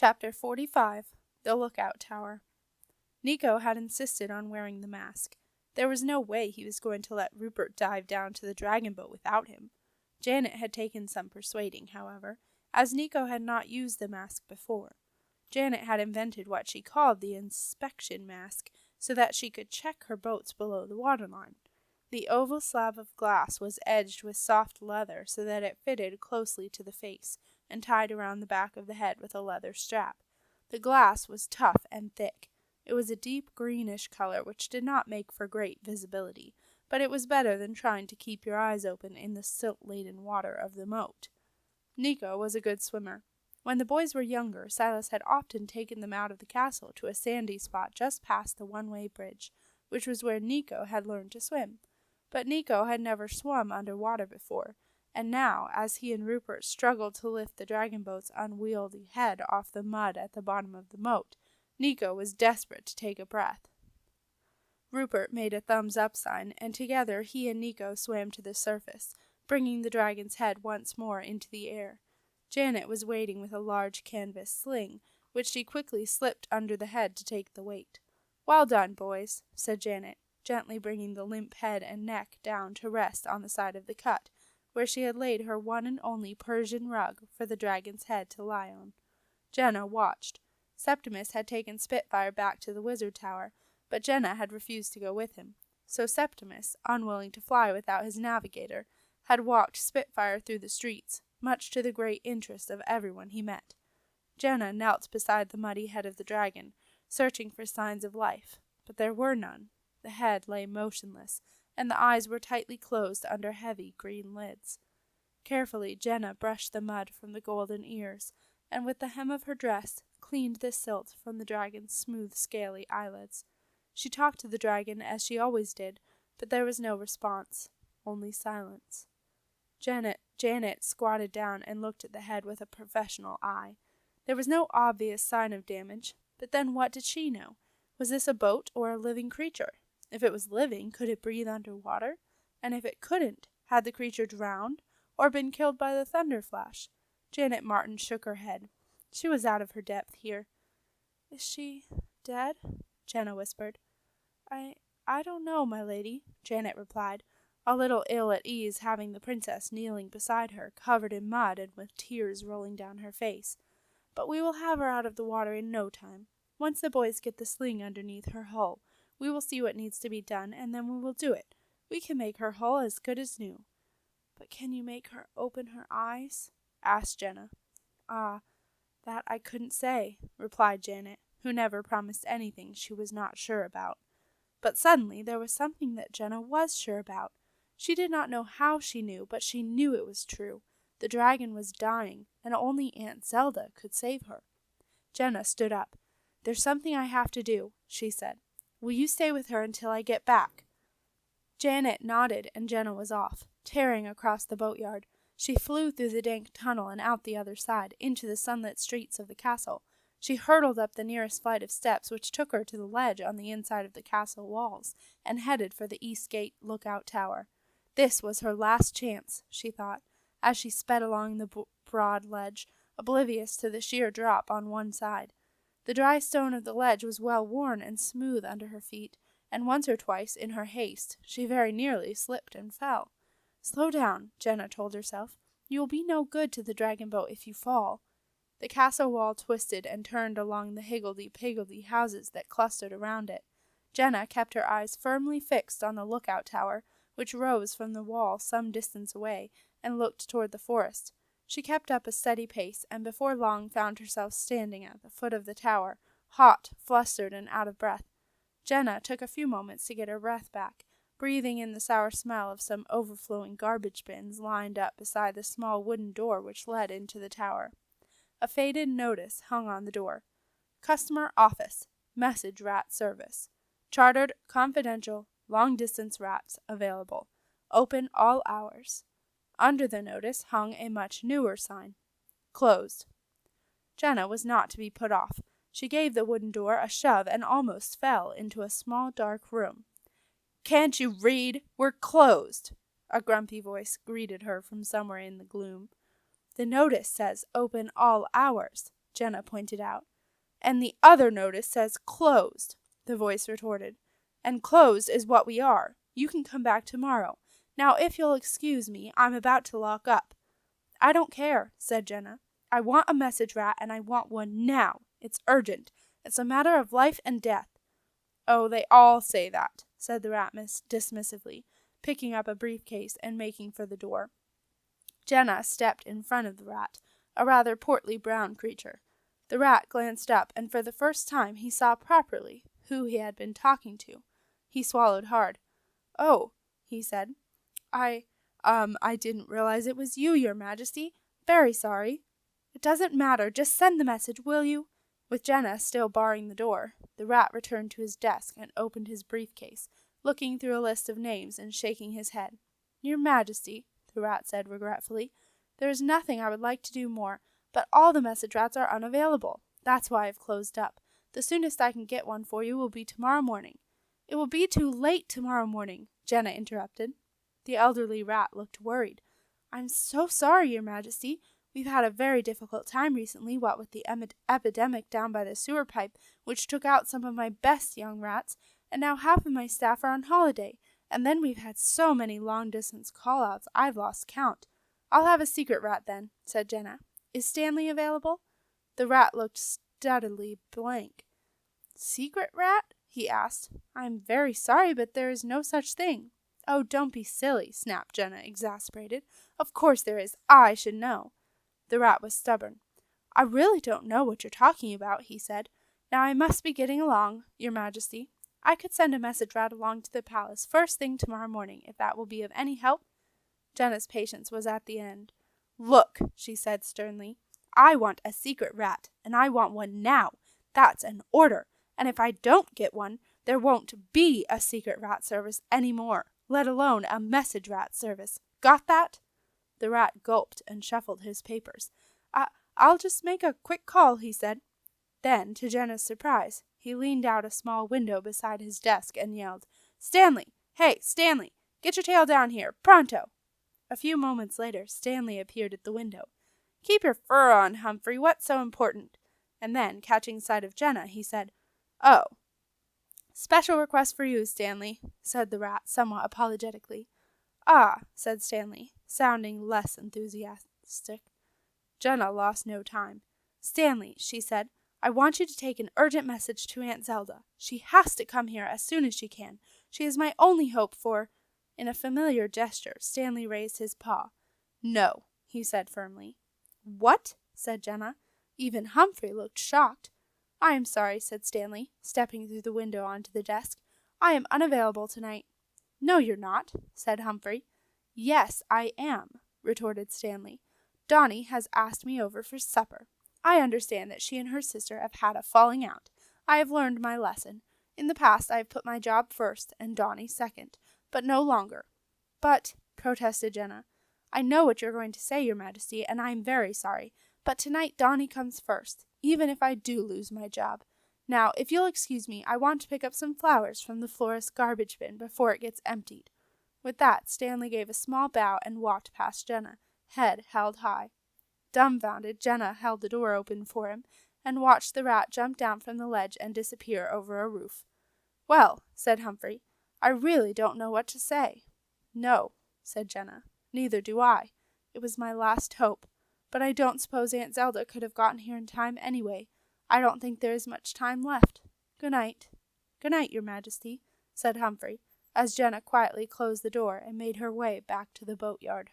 Chapter 45. The Lookout Tower. Nico had insisted on wearing the mask. There was no way he was going to let Rupert dive down to the dragonboat without him. Janet had taken some persuading, however, as Nico had not used the mask before. Janet had invented what she called the inspection mask, so that she could check her boats below the waterline. The oval slab of glass was edged with soft leather so that it fitted closely to the face, and tied around the back of the head with a leather strap. The glass was tough and thick. It was a deep greenish color which did not make for great visibility, but it was better than trying to keep your eyes open in the silt-laden water of the moat. Nico was a good swimmer. When the boys were younger, Silas had often taken them out of the castle to a sandy spot just past the one-way bridge, which was where Nico had learned to swim. But Nico had never swum under water before, and now, as he and Rupert struggled to lift the dragonboat's unwieldy head off the mud at the bottom of the moat, Nico was desperate to take a breath. Rupert made a thumbs-up sign, and together he and Nico swam to the surface, bringing the dragon's head once more into the air. Janet was waiting with a large canvas sling, which she quickly slipped under the head to take the weight. "Well done, boys," said Janet, gently bringing the limp head and neck down to rest on the side of the cut, where she had laid her one and only Persian rug for the dragon's head to lie on. Jenna watched. Septimus had taken Spitfire back to the wizard tower, but Jenna had refused to go with him. So Septimus, unwilling to fly without his navigator, had walked Spitfire through the streets, much to the great interest of everyone he met. Jenna knelt beside the muddy head of the dragon, searching for signs of life, but there were none. The head lay motionless, and the eyes were tightly closed under heavy green lids. Carefully Jenna brushed the mud from the golden ears, and with the hem of her dress cleaned the silt from the dragon's smooth, scaly eyelids. She talked to the dragon as she always did, but there was no response, only silence. Janet squatted down and looked at the head with a professional eye. There was no obvious sign of damage, but then what did she know? Was this a boat or a living creature? If it was living, could it breathe under water? And if it couldn't, had the creature drowned or been killed by the thunder flash? Janet Martin shook her head. She was out of her depth here. "Is she dead?" Jenna whispered. I don't know, my lady," Janet replied, a little ill at ease having the princess kneeling beside her, covered in mud and with tears rolling down her face. "But we will have her out of the water in no time. Once the boys get the sling underneath her hull, we will see what needs to be done, and then we will do it. We can make her hull as good as new." "But can you make her open her eyes?" asked Jenna. "Ah, that I couldn't say," replied Janet, who never promised anything she was not sure about. But suddenly there was something that Jenna was sure about. She did not know how she knew, but she knew it was true. The dragon was dying, and only Aunt Zelda could save her. Jenna stood up. "There's something I have to do," she said. "Will you stay with her until I get back?" Janet nodded, and Jenna was off, tearing across the boatyard. She flew through the dank tunnel and out the other side, into the sunlit streets of the castle. She hurtled up the nearest flight of steps, which took her to the ledge on the inside of the castle walls, and headed for the East Gate lookout tower. This was her last chance, she thought, as she sped along the broad ledge, oblivious to the sheer drop on one side. The dry stone of the ledge was well worn and smooth under her feet, and once or twice, in her haste, she very nearly slipped and fell. "Slow down," Jenna told herself. "You will be no good to the dragonboat if you fall." The castle wall twisted and turned along the higgledy-piggledy houses that clustered around it. Jenna kept her eyes firmly fixed on the lookout tower, which rose from the wall some distance away, and looked toward the forest. She kept up a steady pace, and before long found herself standing at the foot of the tower, hot, flustered, and out of breath. Jenna took a few moments to get her breath back, breathing in the sour smell of some overflowing garbage bins lined up beside the small wooden door which led into the tower. A faded notice hung on the door. "Customer office. Message rat service. Chartered, confidential, long-distance rats available. Open all hours." Under the notice hung a much newer sign. "Closed." Jenna was not to be put off. She gave the wooden door a shove and almost fell into a small dark room. "Can't you read? We're closed," a grumpy voice greeted her from somewhere in the gloom. "The notice says open all hours," Jenna pointed out. And the other notice says closed, the voice retorted. And closed is what we are. You can come back tomorrow. Now, if you'll excuse me, I'm about to lock up. I don't care, said Jenna. I want a message rat, and I want one now. It's urgent. It's a matter of life and death. Oh, they all say that, said the rat dismissively, picking up a briefcase and making for the door. Jenna stepped in front of the rat, a rather portly brown creature. The rat glanced up, and for the first time he saw properly who he had been talking to. He swallowed hard. Oh, he said. I didn't realize it was you, Your Majesty. Very sorry. It doesn't matter. Just send the message, will you? With Jenna still barring the door, the rat returned to his desk and opened his briefcase, looking through a list of names and shaking his head. Your Majesty, the rat said regretfully, there is nothing I would like to do more, but all the message rats are unavailable. That's why I've closed up. The soonest I can get one for you will be tomorrow morning. It will be too late tomorrow morning, Jenna interrupted. The elderly rat looked worried. I'm so sorry, Your Majesty. We've had a very difficult time recently, what with the epidemic down by the sewer pipe, which took out some of my best young rats, and now half of my staff are on holiday, and then we've had so many long-distance call-outs I've lost count. I'll have a secret rat then, said Jenna. Is Stanley available? The rat looked steadily blank. Secret rat? He asked. I'm very sorry, but there is no such thing. Oh, don't be silly, snapped Jenna, exasperated. Of course there is. I should know. The rat was stubborn. I really don't know what you're talking about, he said. Now I must be getting along, Your Majesty. I could send a message rat along to the palace first thing tomorrow morning, if that will be of any help. Jenna's patience was at the end. Look, she said sternly, I want a secret rat, and I want one now. That's an order, and if I don't get one, there won't be a secret rat service any more, let alone a message rat service. Got that? The rat gulped and shuffled his papers. I'll just make a quick call, he said. Then, to Jenna's surprise, he leaned out a small window beside his desk and yelled, Stanley! Hey, Stanley! Get your tail down here, pronto! A few moments later, Stanley appeared at the window. Keep your fur on, Humphrey, what's so important? And then, catching sight of Jenna, he said, Oh. Special request for you, Stanley, said the rat somewhat apologetically. Ah, said Stanley, sounding less enthusiastic. Jenna lost no time. Stanley, she said, I want you to take an urgent message to Aunt Zelda. She has to come here as soon as she can. She is my only hope for... In a familiar gesture, Stanley raised his paw. No, he said firmly. What? Said Jenna. Even Humphrey looked shocked. I am sorry, said Stanley, stepping through the window onto the desk. I am unavailable tonight. No, you're not, said Humphrey. Yes, I am, retorted Stanley. Donnie has asked me over for supper. I understand that she and her sister have had a falling out. I have learned my lesson. In the past, I have put my job first and Donnie second, but no longer. But, protested Jenna, I know what you're going to say, Your Majesty, and I am very sorry, but tonight Donnie comes first, even if I do lose my job. Now, if you'll excuse me, I want to pick up some flowers from the florist's garbage bin before it gets emptied. With that, Stanley gave a small bow and walked past Jenna, head held high. Dumbfounded, Jenna held the door open for him and watched the rat jump down from the ledge and disappear over a roof. Well, said Humphrey, I really don't know what to say. No, said Jenna, neither do I. It was my last hope, but I don't suppose Aunt Zelda could have gotten here in time anyway. I don't think there is much time left. Good night. Good night, Your Majesty, said Humphrey, as Jenna quietly closed the door and made her way back to the boatyard.